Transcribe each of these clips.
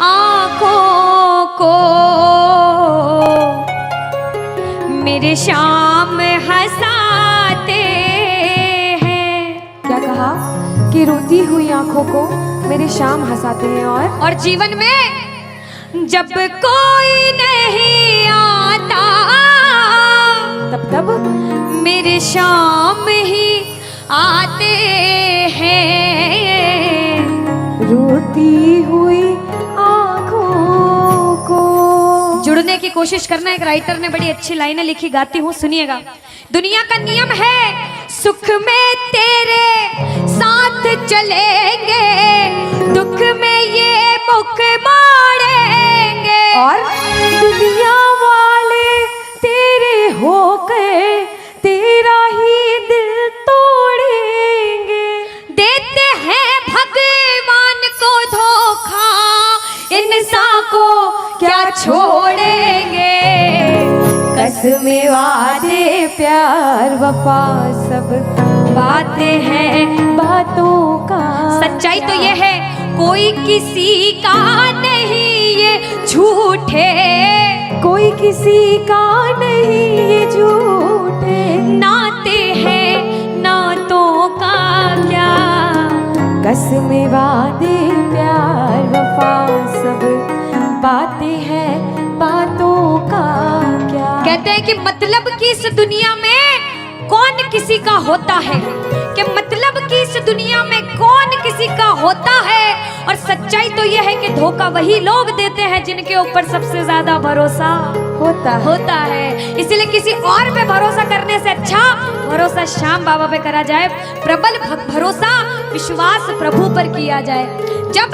आँखों को मेरे शाम हंसाते हैं। क्या कहा कि रोती हुई आंखों को मेरे शाम हंसाते हैं। और जीवन में जब कोई नहीं आता तब मेरे शाम ही आते हैं। रोती हुई आंखों को। जुड़ने की कोशिश करना। एक राइटर ने बड़ी अच्छी लाइनें लिखी, गाती हूँ, सुनिएगा। दुनिया का नियम है सुख में तेरे साथ चलेंगे, दुख में ये मुख मोड़ेंगे। और दुनिया वाले तेरे होकर तेरा ही दिल तोड़ेंगे। देते हैं भगवान को धोखा, इंसान को क्या छोड़ेंगे। कसमें वादे प्यार वफा सब बातें हैं बातों का। सच्चाई तो ये है कोई किसी का नहीं ये झूठे, कोई किसी का नहीं ये झूठे। नाते हैं नातों का क्या। कसमें वादे प्यार वफा सब बातें हैं बातों का क्या। कहते हैं कि मतलब की इस दुनिया में कौन किसी का होता है, कि मतलब की इस दुनिया में कौन किसी का होता है। और सच्चाई तो यह है कि धोखा वही लोग देते हैं जिनके ऊपर सबसे ज्यादा भरोसा होता है। इसलिए किसी और पे भरोसा करने से अच्छा भरोसा श्याम बाबा पे करा जाए। प्रबल भरोसा विश्वास प्रभु पर किया जाए। जब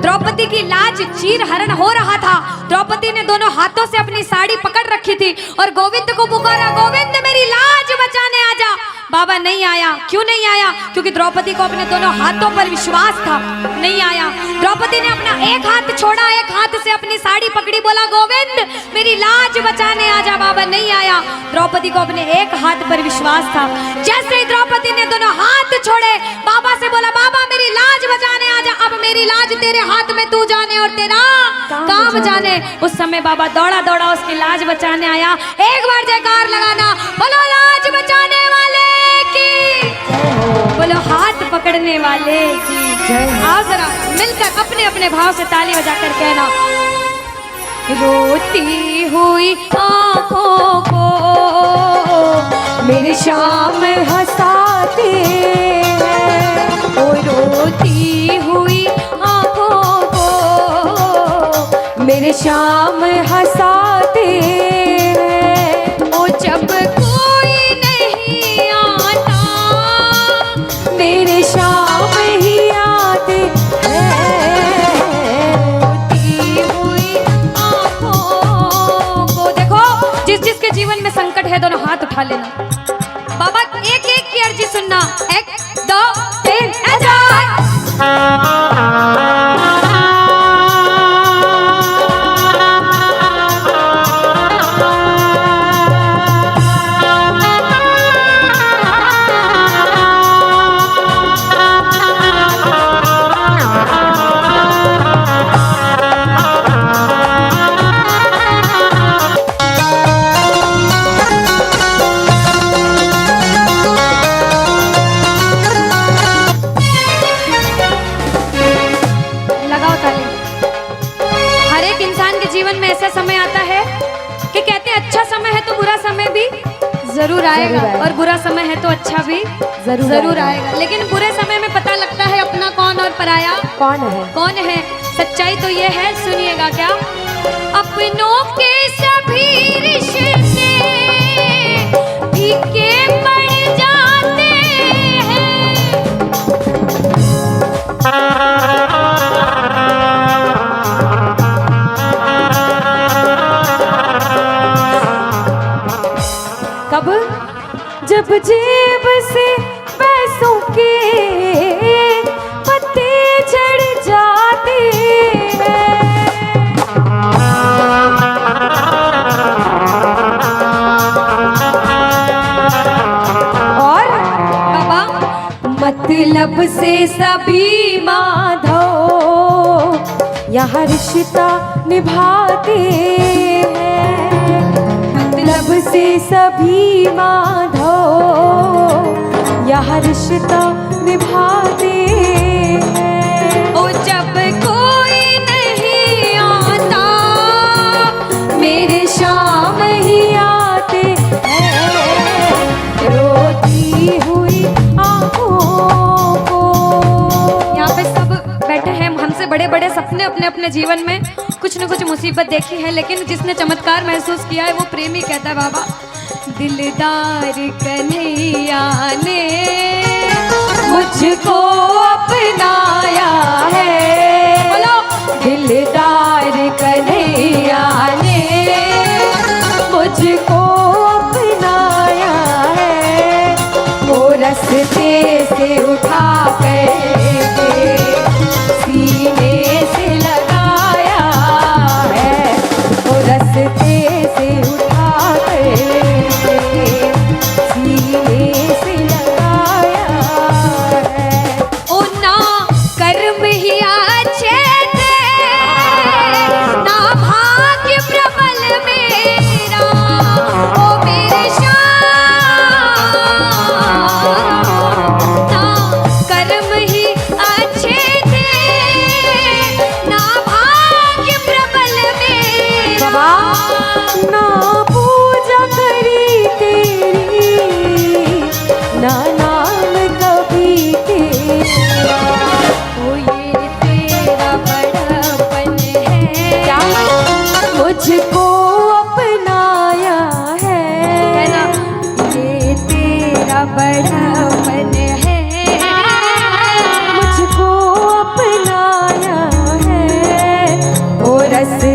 द्रौपदी की लाज चीर हरण हो रहा था, द्रौपदी ने दोनों हाथों से अपनी साड़ी पकड़ रखी थी और गोविंद को पुकारा, गोविंद मेरी लाज बचाने आजा। बाबा नहीं आया। क्यों नहीं आया? क्योंकि द्रौपदी को अपने दोनों हाथों पर विश्वास था। नहीं आया। द्रौपदी ने अपना एक हाथ छोड़ा, एक हाथ से अपनी साड़ी पकड़ी, बोला गोविंद मेरी लाज बचाने आजा। बाबा नहीं आया। द्रौपदी को अपने एक हाथ पर विश्वास था। जैसे ही द्रौपदी ने दोनों हाथ छोड़े, बाबा से बोला बाबा मेरी लाज बचाने आजा। अब मेरी लाज तेरे हाथ में, तू जाने और तेरा काम जाने। उस समय बाबा दौड़ा दौड़ा उसकी लाज बचाने आया। एक बार जयकार लगाना, बोलो लाज बचाने वाले की, बोलो हाथ पकड़ने वाले की। आओ जरा मिलकर अपने अपने भाव से ताली बजाकर कहना, रोती हुई आँखों को मेरे शाम हंसाते हैं। ओ रोती हुई आँखों को मेरे शाम हंसाते हैं। ओ जब कोई नहीं आता मेरे शाम ही आते हैं। रोती हुई आँखों को। देखो जिस जिसके जीवन में संकट है दोनों हाथ उठा लेना। बाबा एक एक की अर्जी सुनना। 1 2 3 ऐसा। जरूर आएगा और बुरा समय है तो अच्छा भी जरूर आएगा। लेकिन बुरे समय में पता लगता है अपना कौन और पराया कौन है। सच्चाई तो ये है, सुनिएगा क्या। अपनों के सभी रिश्ते फीके पड़ जाते हैं। कब? जब जेब से पैसों के पत्ते झड़ जाते हैं। और बाबा मतलब से सभी माधव यहाँ रिश्ता निभाते हैं, मतलब से सभी माधो यहाँ रिश्ता निभाते हैं। ओ जब कोई नहीं आता मेरे शाम ही आते हैं, रोती हुई आँखों को। यहाँ पे सब बैठे हैं, हमसे बड़े बड़े सपने अपने अपने जीवन में कुछ न कुछ मुसीबत देखी है, लेकिन जिसने चमत्कार महसूस किया है वो प्रेमी कहता है बाबा, दिलदार कन्हैया ने मुझको अपनाया है, बोलो दिलदार कन्हैया ने मुझको अपनाया है, वो रस्ते से उठा कर सीने से लगाया है, वो रस्ते से उठा कर सीने से लगाया है। ओ ना कर्म ही अच्छे थे, ना भाग्य प्रबल मेरा, ओ मेरे श्याम, ना कर्म ही अच्छे थे, ना भाग्य प्रबल मेरा। बाबा ना पूजा करी तेरी, ना नाम कभी तेरा, ओ ये तेरा बड़पन है, क्या मुझको अपनाया है ना, है, ये तेरा बड़पन है, मुझको अपनाया है, वो रस्ते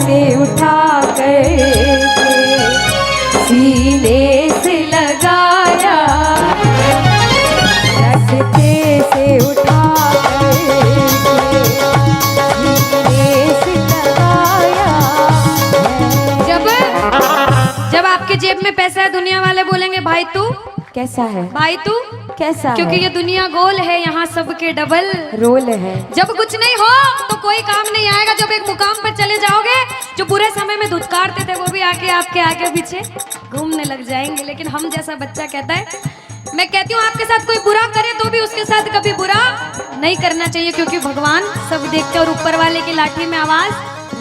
से उठा कर सीने से लगाया, रस्ते से उठा कर सीने से लगाया है। जब आपके जेब में पैसा है दुनिया वाले बोलेंगे भाई तू, कैसा है, भाई तू, कैसा क्योंकि है? ये दुनिया गोल है, यहाँ सबके डबल। रोल है। जब कुछ नहीं हो तो कोई काम नहीं आएगा, जब एक मुकाम पर चले जाओगे, जो बुरे समय में धुतकारते थे वो भी आके आपके आगे पीछे घूमने लग जाएंगे। लेकिन हम जैसा बच्चा कहता है, मैं कहती हूँ आपके साथ कोई बुरा करे तो भी उसके साथ कभी बुरा नहीं करना चाहिए, क्योंकि भगवान सब देखते और ऊपर वाले की लाठी में आवाज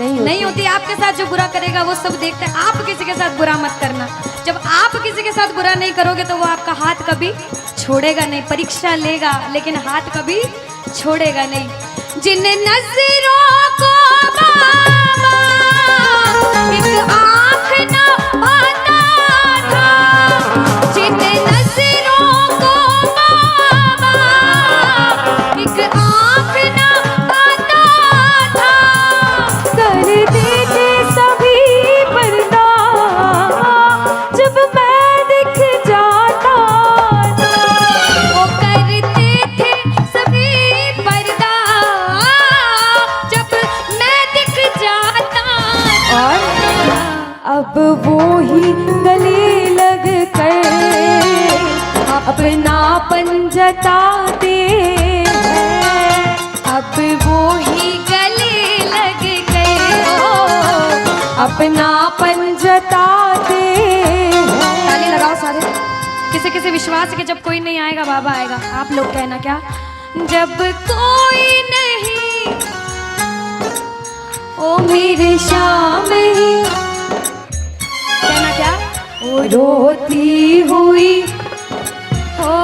नहीं होती। आपके साथ जो बुरा करेगा वो सब देखते हैं। आप किसी के साथ बुरा मत करना। जब आप किसी के साथ बुरा नहीं करोगे तो वो आपका हाथ कभी छोड़ेगा नहीं। परीक्षा लेगा लेकिन हाथ कभी छोड़ेगा नहीं। जिन नजरों को बाबा एक आँख न पाता था, जिन नजरों को बाबा एक आँख न पाता था, करते थे सभी पर्दा जब मैं दिख जाता था, वो करते थे सभी पर्दा जब मैं दिख जाता था। अब वो ही गले लग कर अपनापन जताते हैं, अब वो ही गले लग गए। अपनापन जताते हैं। ताली लगाओ सारे। किसी किसी विश्वास के जब कोई नहीं आएगा बाबा आएगा। आप लोग कहना क्या? जब कोई नहीं ओ मेरे शाम ही, कहना क्या? वो रोती हुई हो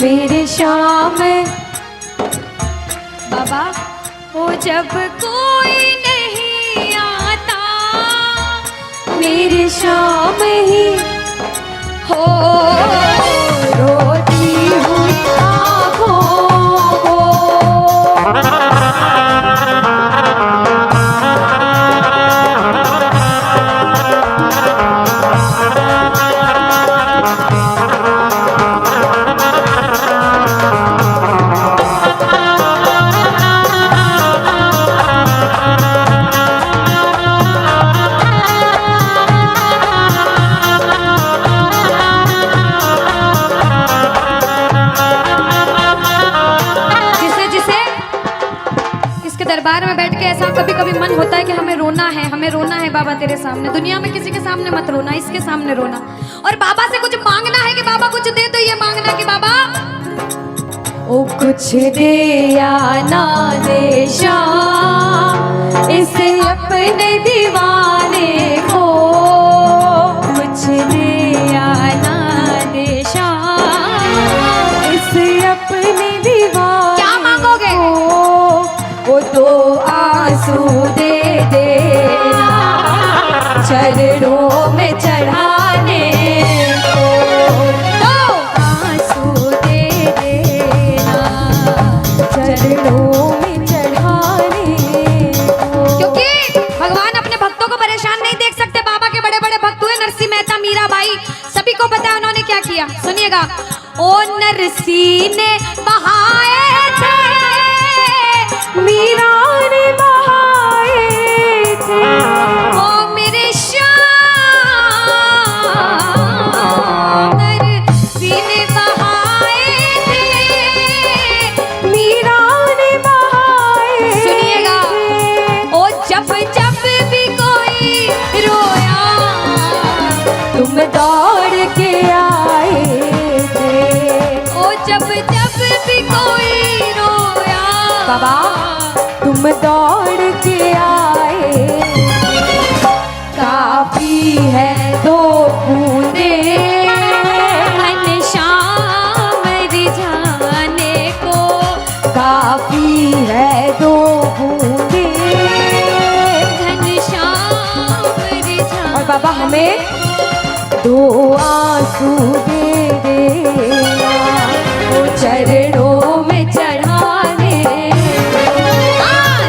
मेरे शाम बाबा ओ जब कोई नहीं आता मेरे शाम ही हो रोती हुई आँखों को। दरबार में बैठ के ऐसा कभी कभी मन होता है कि हमें रोना है बाबा तेरे सामने। दुनिया में किसी के सामने मत रोना, इसके सामने रोना। और बाबा से कुछ मांगना है कि बाबा कुछ दे, तो ये मांगना कि बाबा ओ कुछ दे या ना दे शाम इस अपने दीवाने को, कुछ दे या ना दे शाम इस अपने दीवाने। क्या मांगोगे? वो तो आंसू दे देना चरणों में चढ़ाने को, तो आंसू दे देना चरणों में चढ़ाने को। क्योंकि भगवान अपने भक्तों को परेशान नहीं देख सकते। बाबा के बड़े बड़े भक्त हुए, नरसिंह मेहता, मीराबाई, सभी को पता है उन्होंने क्या किया। सुनिएगा। ओ नरसिंह ने बहाए थे, मीरा ने बहाए थे, ओ मेरे श्याम, नरसिंह ने बहाए थे, मीरा ने बहाए। सुनिएगा। ओ जब जब भी कोई रोया, तुम दौड़ के आए थे, ओ जब जब भी कोई रोया, बाबा तुम दौड़ के आए। काफी है दो बूंदे घनश्याम रिझाने को, काफी है दो बूंदे। घनश्याम रिझाने। और बाबा हमें दो आंसू दे देना वो चरणों में चढ़ाने,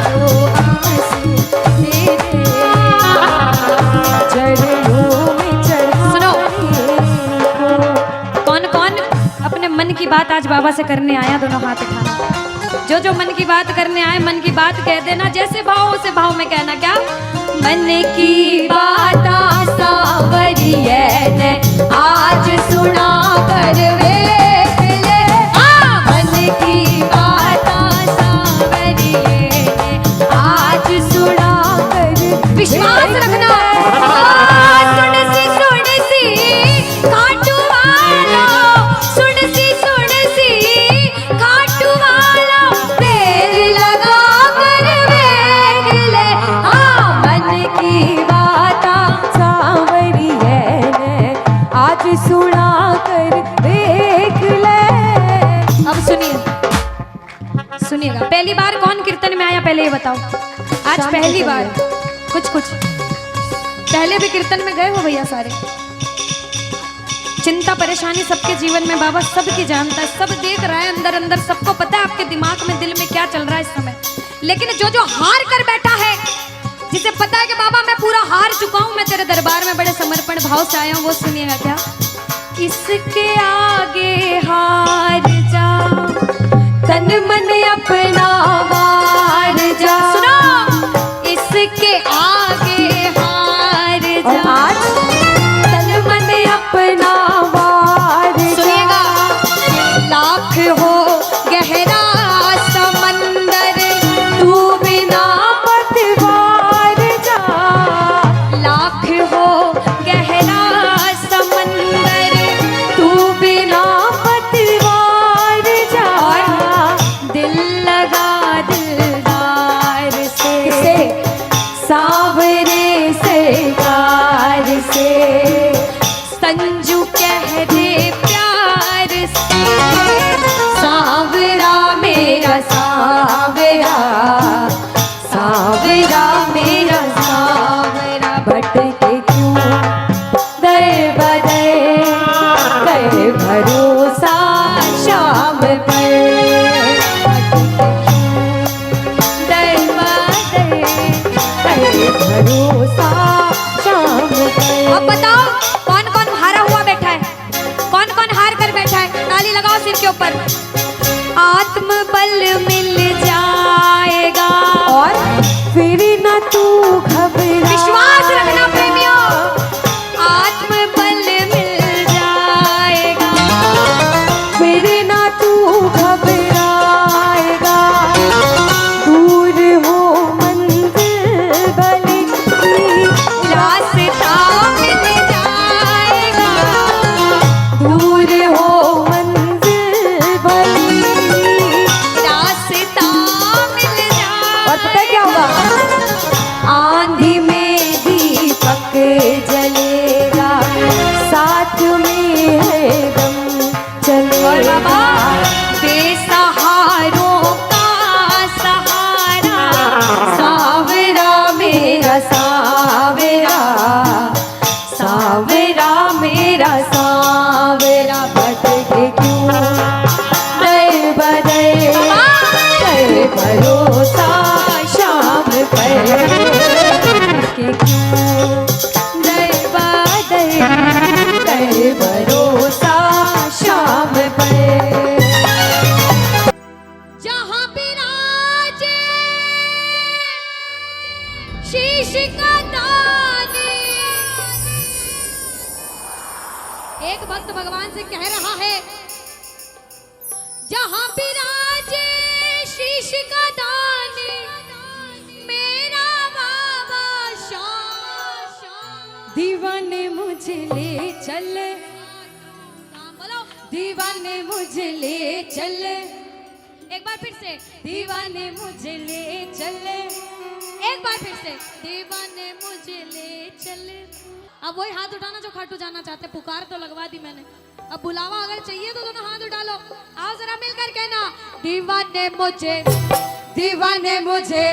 दो आंसू दे देना चरणों में चढ़ाने को। कौन कौन अपने मन की बात आज बाबा से करने आया? दोनों हाथ उठाना। जो जो मन की बात करने आए, मन की बात कह देना। जैसे भाव उसे भाव में कहना। क्या? मन की बात सावरिये ने आज सुना कर वेख ले, मन की बात सावरिये ने आज सुना कर। विश्वास रखना। सुन सी खाटू वाला, सुन सी खाटू वाला, देर लगा कर वेख ले, मन की बात सावरिये ने आज सुना कर देख ले। अब सुनिएगा। पहली बार कौन कीर्तन में आया पहले ये बताओ। आज शाम पहली को बार। कुछ पहले भी कीर्तन में गए हो भैया सारे? चिंता परेशानी सबके जीवन में बाबा सबकी जानता है, सब देख रहा है अंदर अंदर, सबको पता है आपके दिमाग में, दिल में क्या चल रहा है इस समय। लेकिन जो जो हार कर बैठा है, जिसे पता है कि बाबा मैं पूरा हार चुका हूं, मैं तेरे दरबार में बड़े समर्पण भाव से आया हूं, वो सुनिएगा। क्या? इसके आगे हार जा, तन मन अपना वार जा। सुनो। इसके आगे हार और जा। आज तन मन अपना वार जा। सुनिएगा। लाख हो गहरा समंदर, तू बिना पतवार जा। लाख हो गहरा समंदर, तू बिना पतवार जा। दिल लगा दिल शीश का दानी। एक भक्त भगवान से कह रहा है, जहां विराजे शीश का दानी मेरा बाबा शाह। दीवाने मुझे ले चल, बोलो दीवाने मुझे ले चल, एक बार फिर से, दीवाने मुझे ले चल। एक बार फिर से, दीवाने मुझे ले चले। अब वही हाथ उठाना जो खाटू जाना चाहते। पुकार तो लगवा दी मैंने, अब बुलावा अगर चाहिए तो दोनों हाथ उठा लो। आओ जरा मिलकर कहना, दीवाने मुझे, दीवाने मुझे,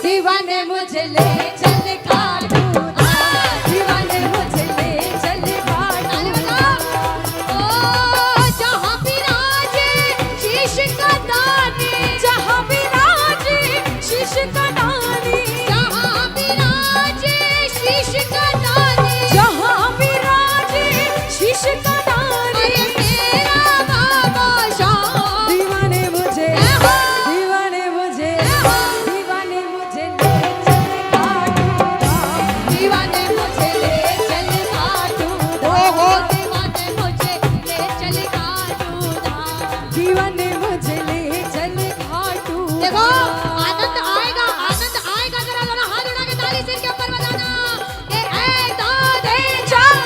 दीवाने मुझे ले चल खाटू धाम, दीवाने मुझे ले चल खाटू धाम। ओ जहां विराजे शीश का दानी, जहां विराजे शीश का दानी, जहां विराजे शीश का दानी, जहां विराजे शीश का दानी मेरा बाबा शाह। दीवाने मुझे, दीवाने मुझे, दीवाने मुझे ले चल खाटू धाम, दीवाने मुझे ले चल खाटू धाम, दीवाने मुझे ले चल खाटू धाम। दीवाने मुझे ले चल खाटू देखो धाम। आनंद आएगा, आनंद आएगा। जरा जरा हाथ उठा के ताली सिर के ऊपर बजाना। ये एक दो तीन चार।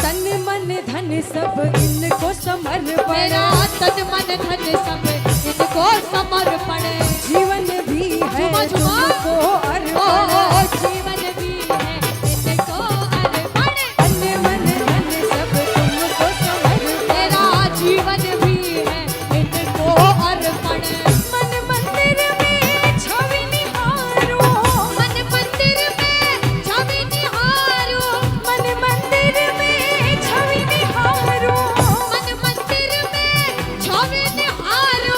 तन मन धन सब इनको समर्पण, मेरा तन मन धन सब इनको समर्पण। जीवन भी है झूमा, झूमा। तुमको ओ अर्पण। जीवन भी है इनको अर्पण। तन मन धन सब तुमको समर्पण, मेरा जीवन भी है इनको अर्पण। मन मंदिर में छवि निहारो, मन मंदिर में छवि निहारो, मन मंदिर में छवि निहारो, मन मंदिर में छवि निहारो।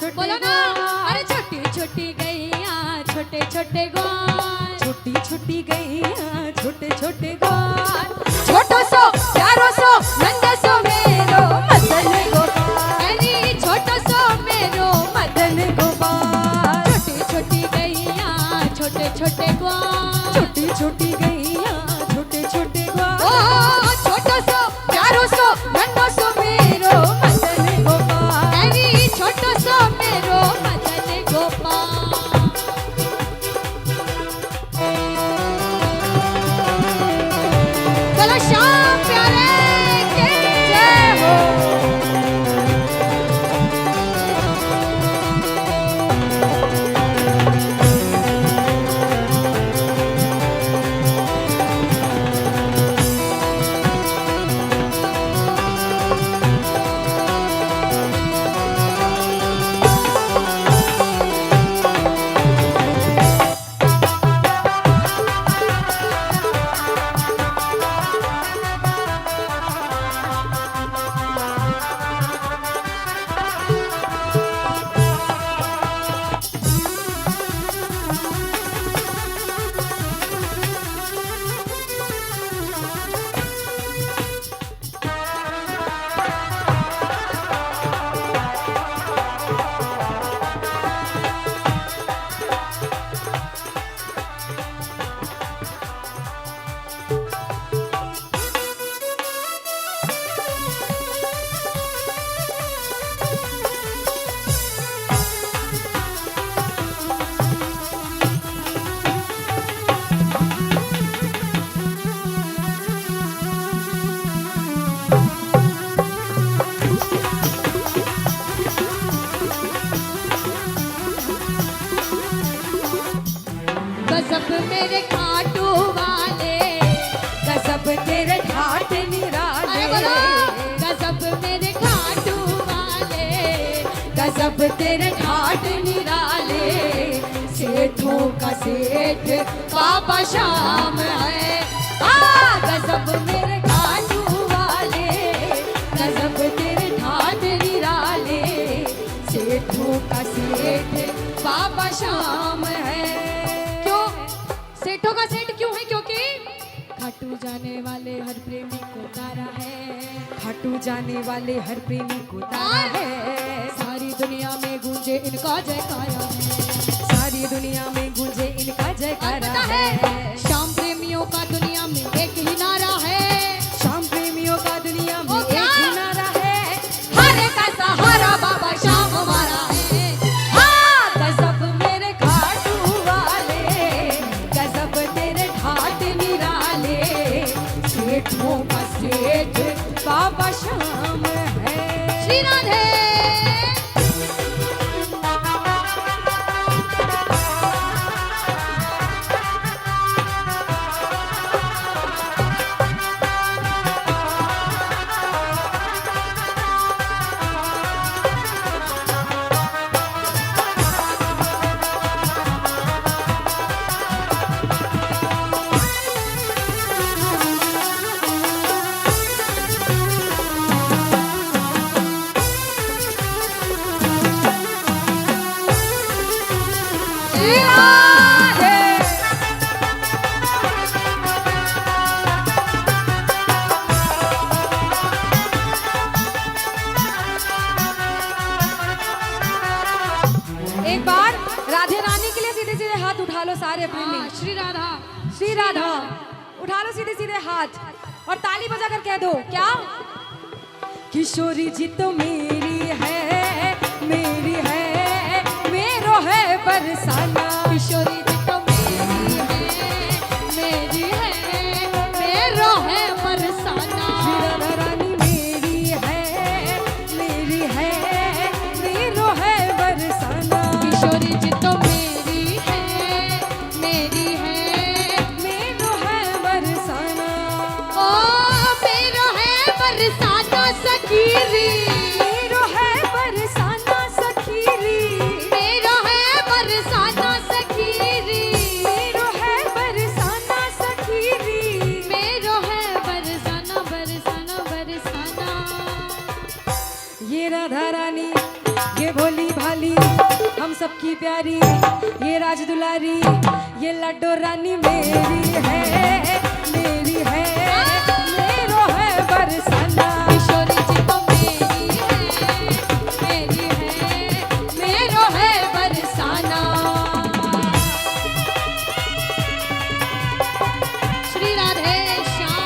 छोटी बोलो ना, अरे छोटी छोटी गैया छोटे छोटे ग्वाल, छोटी छोटी गैया छोटे छोटे ग्वाल, छोटो सो प्यारो सो नंदा सो मेरो मदन गोपाल, अरे छोटो सो मेरो मदन गोपाल, छोटी छोटी गैया छोटे छोटे ग्वाल, छोटी छोटी गैया छोटे छोटे ग्वाल, ओ छोटो सो प्यारो सो नंदो सो मेरो मदन गोपाल, अरे छोटो सो मेरो मदन गोपाल। चलो श्याम प्यारे के जय हो। गजब मेरे खाटू वाले, गजब तेरे ठाट निराले, अरे बोलो गजब मेरे खाटू वाले, गजब तेरे ठाट निराले, सेठों का सेठ बाबा श्याम है, गजब मेरे खाटू वाले, गजब तेरे ठाट निराले, सेठों का सेठ बाबा श्याम है। सेठों का सेठ क्यों है? क्योंकि खाटू जाने वाले हर प्रेमी को तारा है, खाटू जाने वाले हर प्रेमी को तारा है, सारी दुनिया में गूंजे इनका जयकारा है, सारी दुनिया में गूंजे इनका जयकारा है, श्याम प्रेमियों का दुनिया में एक ही नारा है, श्याम प्रेमियों का दुनिया में ओ एक क्या? ही नारा है, हर का सहारा बाबा श्याम हमारा है। गजब मेरे खाटू वाले, गजब तेरे ठाट निराले, सेठों का सेठ बाबा श्याम है। श्री राधे। एक बार राधे रानी के लिए सीधे सीधे हाथ उठा लो सारे प्रेमी। श्री राधा। श्री राधा उठा लो सीधे सीधे हाथ और ताली बजाकर कह दो क्या, किशोरी जी तो मेरी है, मेरी है, मेरो है बरसाना, किशोरी जी तो मेरी है, मेरी है, मेरो है बरसाना, श्री राधा रानी मेरी है, मेरी है, मेरो है बरसाना, किशोरी जी तो मेरी है, मेरी है, मेरो है बरसाना, ओ मेरो है बरसाना सखीरी, मेरो है बरसाना सखीरी, मेरो है बरसाना सखीरी, मेरो है बरसाना सखीरी, मेरो है बरसाना बरसाना बरसाना। ये राधा रानी ये भोली भाली हम सबकी प्यारी, ये राज दुलारी, ये लड्डो रानी मेरी है, मेरी है, मेरो है बरसाना। किशोरी जी तो मेरी है, मेरो है बरसाना। श्री राधे श्याम।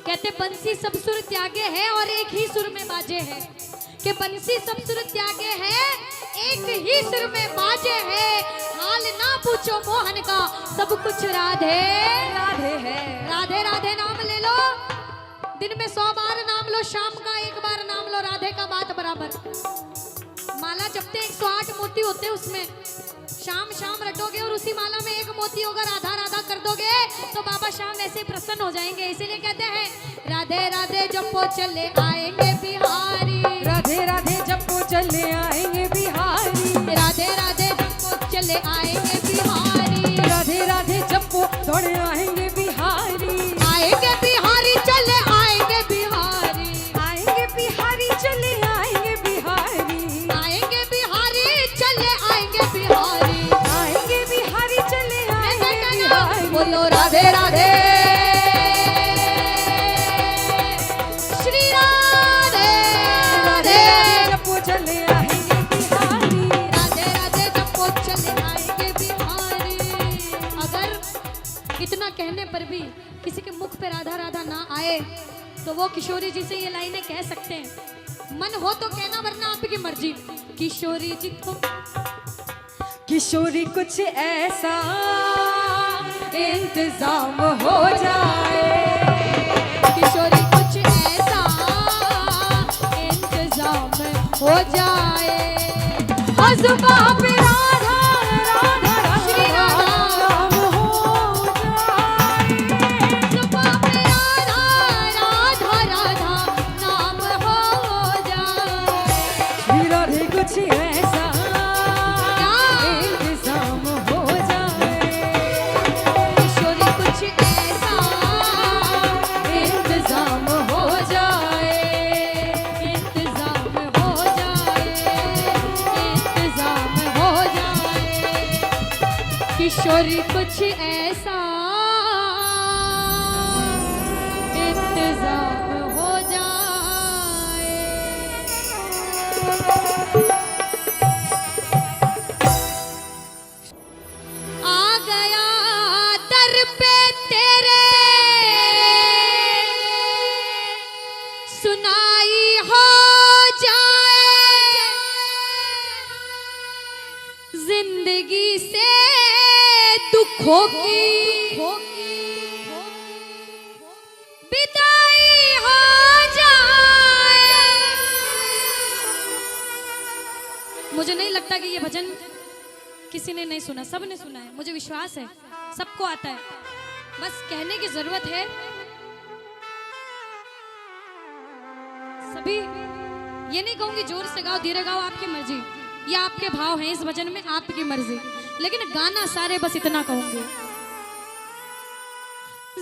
कहते बंसी सब सुर त्यागे है और एक ही सुर में बाजे है, कि बंसी सब सुर त्यागे है एक ही सुर में बाजे है। हाल ना पूछो मोहन का सब कुछ राधे राधे है। राधे राधे नाम ले लो, दिन में 100 बार नाम लो, शाम का 1 बार नाम लो, राधे का बात बराबर। माला जपते 108 मोती होते उसमें, शाम शाम रटोगे और उसी माला में एक मोती होगा, राधा राधा कर दोगे तो बाबा शाम ऐसे प्रसन्न हो जाएंगे। इसीलिए कहते हैं राधे राधे जपो चले आएंगे बिहारी, राधे राधे जपो चले आएंगे बिहारी, राधे राधे जपो चले आएंगे बिहारी, राधे राधे जपो दौड़े आएंगे बिहारी, आएंगे बिहारी चले आएंगे बिहारी, आएंगे बिहारी चले आएंगे बिहारी, आएंगे बिहारी चले आएंगे बिहारी, आएंगे बिहारी चले आएंगे बिहारी। बोलो राधे राधे श्री राधे राधे जपो चले आएंगे बिहारी, राधे राधे जपो चले आएंगे बिहारी। अगर इतना कहने पर भी किसी के मुख पे राधा राधा ना आए तो वो किशोरी जी से ये लाइनें कह सकते हैं। मन हो तो कहना, वरना आपकी मर्जी। किशोरी जी तो किशोरी कुछ ऐसा इंतजाम हो जाए, किशोरी कुछ ऐसा इंतजाम हो जाए। अज़ुबा पे राधा राधा श्री राधा राम हो जाए, जुबां पे राधा राधा राधा नाम हो जाए। श्री राधे कुछ ऐसा इंतजाम हो जाए, किशोरी कुछ ऐसा इंतजाम हो जाए, इंतजाम हो जाए, इंतजाम हो जाए। किशोरी कुछ ऐसा इंतजाम हो जाए। आ गया दर पे तेरे सुनाई हो जाए, जिंदगी से दुखों की विदाई हो जाए। मुझे नहीं लगता कि ये भजन किसी ने नहीं सुना, सब ने सुना है, मुझे विश्वास है सबको आता है, बस कहने की जरूरत है। सभी ये नहीं कहूंगी जोर से गाओ धीरे गाओ, आपकी मर्जी, ये आपके भाव हैं इस भजन में, आपकी मर्जी, लेकिन गाना सारे बस इतना कहूंगी।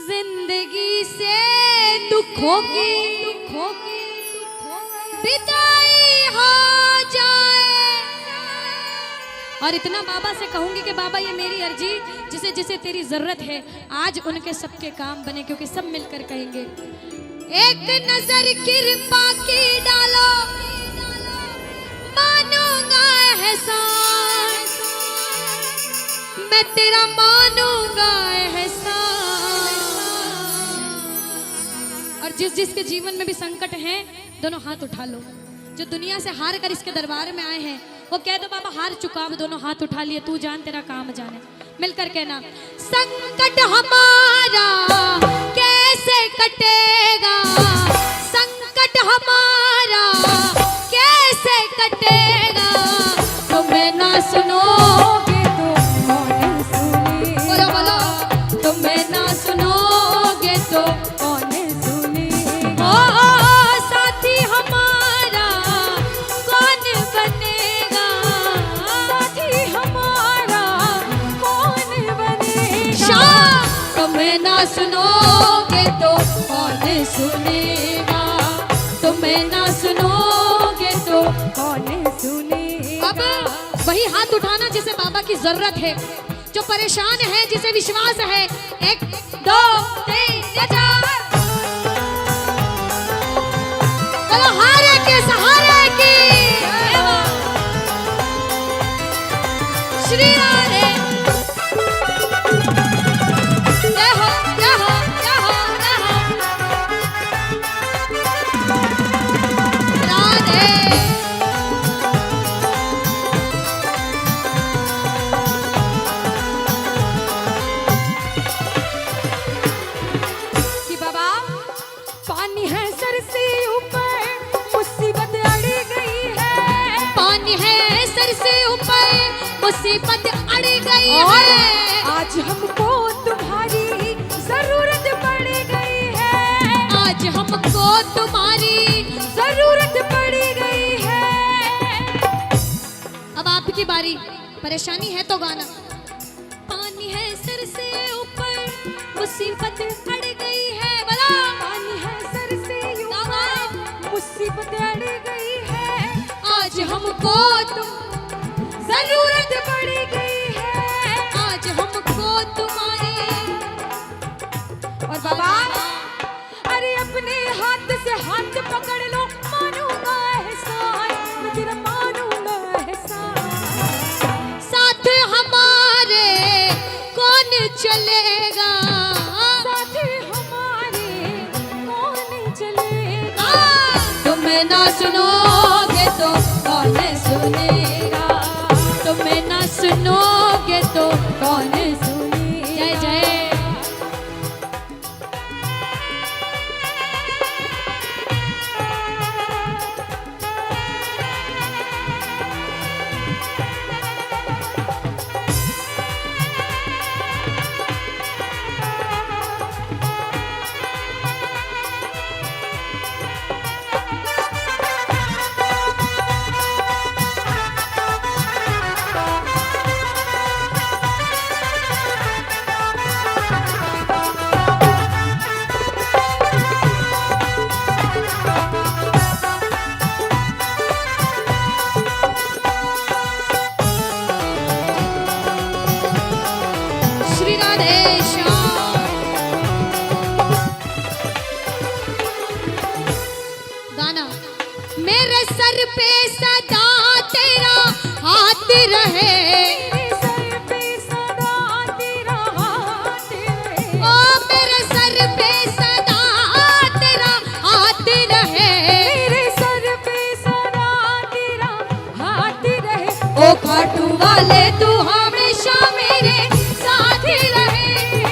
जिंदगी से दुखों की विदाई हो जाए, और इतना बाबा से कहूंगी कि बाबा ये मेरी अर्जी, जिसे जिसे तेरी जरूरत है आज उनके सबके काम बने, क्योंकि सब मिलकर कहेंगे एक नजर कृपा की डालो, मानूंगा एहसान, मैं तेरा मानूंगा एहसान। और जिस जिसके जीवन में भी संकट है दोनों हाथ उठा लो। जो दुनिया से हार कर इसके दरबार में आए हैं वो कह दो बाबा हार चुका, अब दोनों हाथ उठा लिए, तू जान तेरा काम जाने। मिलकर कहना, संकट हमारा कैसे कटेगा, संकट हमारा कैसे कटेगा, तुम्हें ना सुनोगे तो कौन सुनेगा, बोलो बोलो, तुम्हें ना सुनोगे तो कौन सुनेगा, ओ साथी हमारा कौन बनेगा, साथी हमारा कौन बनेगा, तुम्हें ना सुनोगे तो कौन सुनेगा, तुम्हें ना सुनोगे तो कौन सुनेगा। अब वही हाथ उठाना जिसे बाबा की जरूरत है, जो परेशान है, जिसे विश्वास है। 1 2 3 4 बोलो हारे के सहारे की श्री राधे। जय हो जय हो जय हो जय हो राधे। कि बाबा पानी है सर से ऊपर, मुसीबत अड़ गई है, पानी है सर से ऊपर, मुसीबत अड़ गई और है, आज हमको तुम्हारी जरूरत पड़ गई है, आज हमको तुम्हारी। जरूरत पड़ गई है। अब आपकी बारी, परेशानी है तो गाना। पानी है सर से ऊपर, मुसीबत अड़ गई है, बोला पानी है सर से ऊपर, मुसीबत अड़ गई है, आज हमको तुम जरूरत पड़ गई है, आज हमको तुम्हारी। और बाबा अरे अपने हाथ से हाथ पकड़ लो, मानूंगा एहसान, मैं तेरा मानूंगा एहसान, साथ हमारे कौन चलेगा, साथ हमारे कौन चलेगा, तुम्हें ना सुनोगे तो कौन सुनेगा, तुम्हें ना सुनोगे तो कौन सुनेगा। जय जय। श्री राधे श्याम। गाना। मेरे सर पे सदा तेरा हाथ रहे, मेरे सर पे सदा तेरा हाथ रहे, ओ मेरे सर पे सदा तेरा हाथ रहे, मेरे सर पे सदा तेरा हाथ रहे, ओ खाटू वाले तू हमेशा मेरे साथ ही रहे,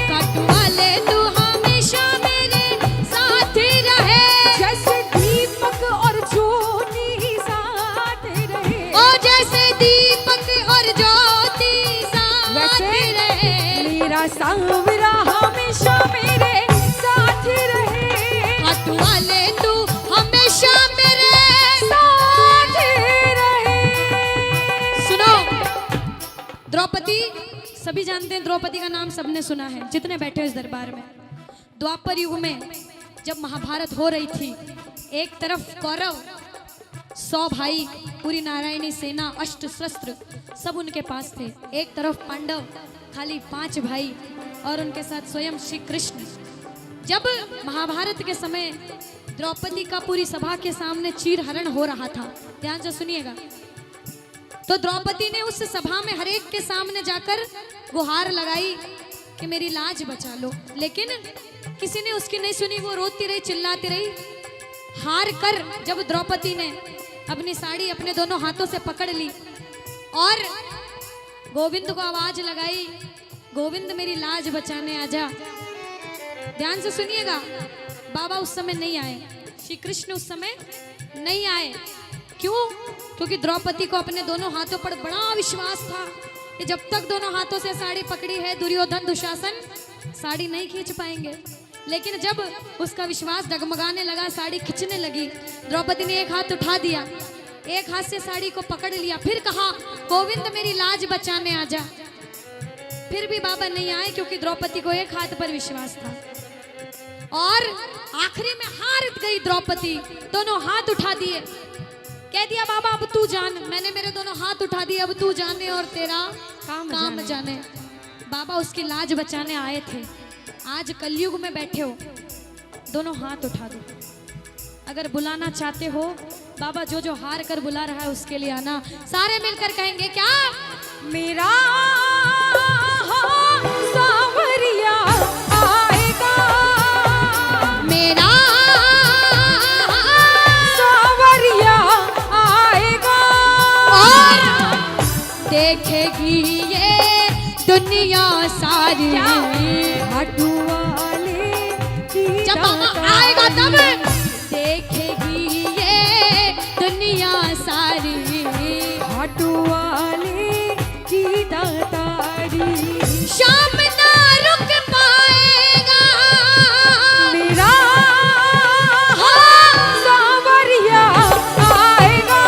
खाटू वाले तू हमेशा मेरे साथ ही रहे, जैसे दीपक और ज्योति साथ रहे, ओ जैसे दीपक और ज्योति साथ वैसे रहे, मेरा सांवरा हमेशा मेरे साथ रहे, खाटू वाले तू हमेशा मेरे साथ रहे। सुनो, द्रौपदी, सभी जानते हैं द्रौपदी का नाम सबने सुना है जितने बैठे हैं इस दरबार में। द्वापर युग में जब महाभारत हो रही थी, एक तरफ कौरव 100 भाई, पूरी नारायणी सेना, अष्ट शस्त्र सब उनके पास थे, एक तरफ पांडव खाली 5 भाई और उनके साथ स्वयं श्री कृष्ण। जब महाभारत के समय द्रौपदी का पूरी सभा के सामने चीरहरण हो रहा था, ध्यान से सुनिएगा, तो द्रौपदी ने उस सभा में हरेक के सामने जाकर गुहार लगाई कि मेरी लाज बचा लो, लेकिन किसी ने उसकी नहीं सुनी। वो रोती रही, चिल्लाती रही। हार कर जब द्रौपदी ने अपनी साड़ी अपने दोनों हाथों से पकड़ ली और गोविंद को आवाज लगाई, गोविंद मेरी लाज बचाने आजा। ध्यान से सुनिएगा, बाबा उस समय नहीं आए, श्री कृष्ण उस समय नहीं आए। क्यों? क्योंकि द्रौपदी को अपने दोनों हाथों पर बड़ा विश्वास था कि जब तक दोनों हाथों से साड़ी पकड़ी है दुर्योधन दुशासन साड़ी नहीं खींच पाएंगे। लेकिन जब उसका विश्वास डगमगाने लगा, साड़ी खींचने लगी, द्रौपदी ने एक हाथ उठा दिया, एक हाथ से साड़ी को पकड़ लिया, फिर कहा गोविंद मेरी लाज बचाने आजा। फिर भी बाबा नहीं आए क्योंकि द्रौपदी को एक हाथ पर विश्वास था। और आखिरी में हार गई द्रौपदी, दोनों हाथ उठा दिए, कह दिया बाबा अब तू जान, मैंने मेरे दोनों हाथ उठा दिए, अब तू जाने और तेरा काम जाने। बाबा उसकी लाज बचाने आए थे। आज कलयुग में बैठे हो, दोनों हाथ उठा दो। अगर बुलाना चाहते हो, बाबा जो जो हार कर बुला रहा है उसके लिए आना। सारे मिलकर कहेंगे क्या? मेरा सांवरिया आएगा, मेरा सांवरिया आएगा, और देखेगी ये दुनिया सारी। खाटू वाले की जब बाबा आएगा तब देखेगी ये दुनिया सारी। खाटू वाले की दातारी। शाम ना रुक पाएगा मेरा सांवरिया आएगा,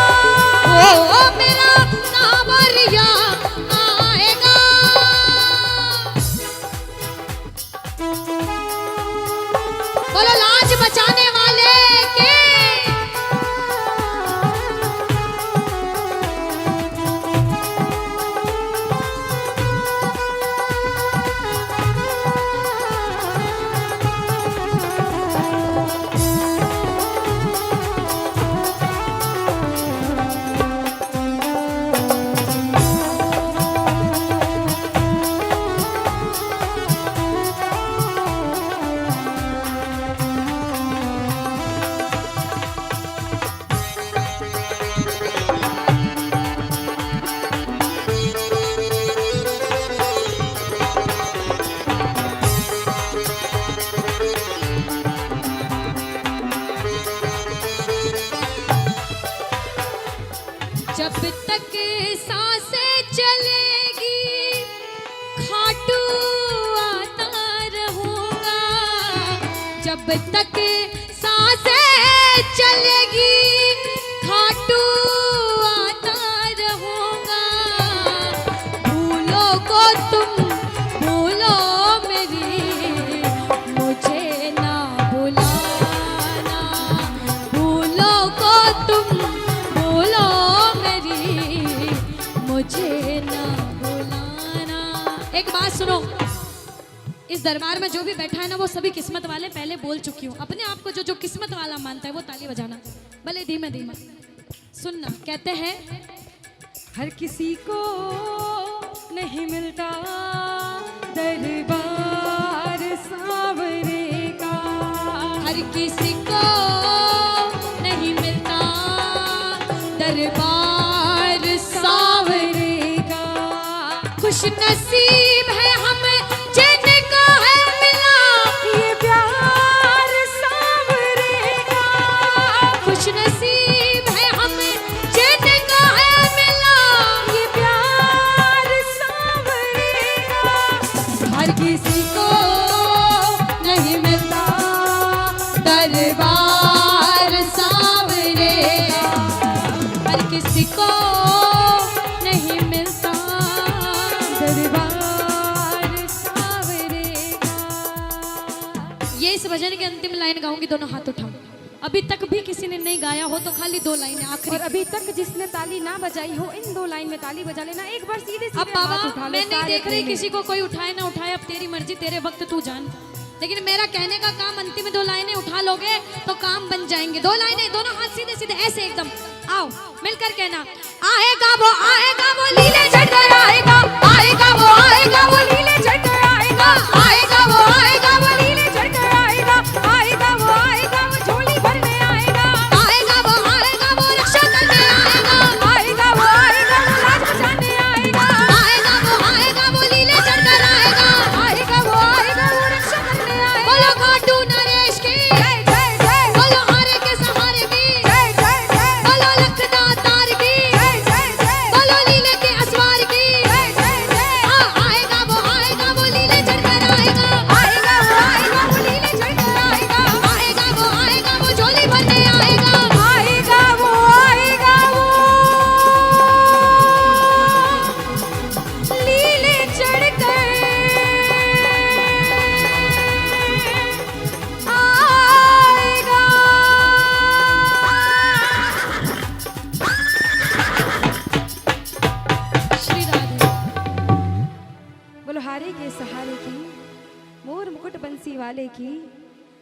ओ मेरा सांवरिया आएगा। बोलो लाज बचाने वाले के। जब तक सांसें चलेगी खाटू आता रहूंगा, जब तक सांसें चलेगी खाटू आता रहूंगा। भूलो को तुम भूलो मेरी, मुझे ना भुलाना। भूलो को तुम भूलो मुझे ना भुलाना। एक बात सुनो, इस दरबार में जो भी बैठा है ना वो सभी किस्मत वाले पहले बोल चुकी हूँ। अपने आप को जो जो किस्मत वाला मानता है वो ताली बजाना, भले धीमे धीमे सुनना। कहते हैं हर किसी को नहीं मिलता दरबार सांवरे का, हर किसी को नहीं मिलता दरबार सांवरे का। खुश नसीब है हम जिनको है मिला ये प्यार सांवरे का। खुश नसीब है हम जिनको है मिला ये प्यार सांवरे का। हर किसी को नहीं मिलता दरबार सांवरे का। हर किसी को नहीं मिलता दरबार सांवरे का। ये इस भजन की अंतिम लाइन गाऊंगी, दोनों हाथ उठाओ। अभी तक भी किसी ने नहीं गाया हो तो खाली दो लाइनें आखिरी। और अभी तक जिसने ताली ना बजाई हो, इन दो लाइन में ताली बजा लेना। एक बार सीधे सीधे अब बाबा हाथ उठा लो, मैं नहीं सारे देख रही प्रेमी। किसी को कोई उठाए ना उठाए, अब तेरी मर्जी, तेरे वक्त तू जान। लेकिन मेरा कहने का काम, अंतिम दो लाइनें उठा लोगे तो काम बन जाएंगे। दो लाइनें, दोनों हाथ सीधे सीधे ऐसे एकदम। आओ मिलकर कहना, आएगा वो बोली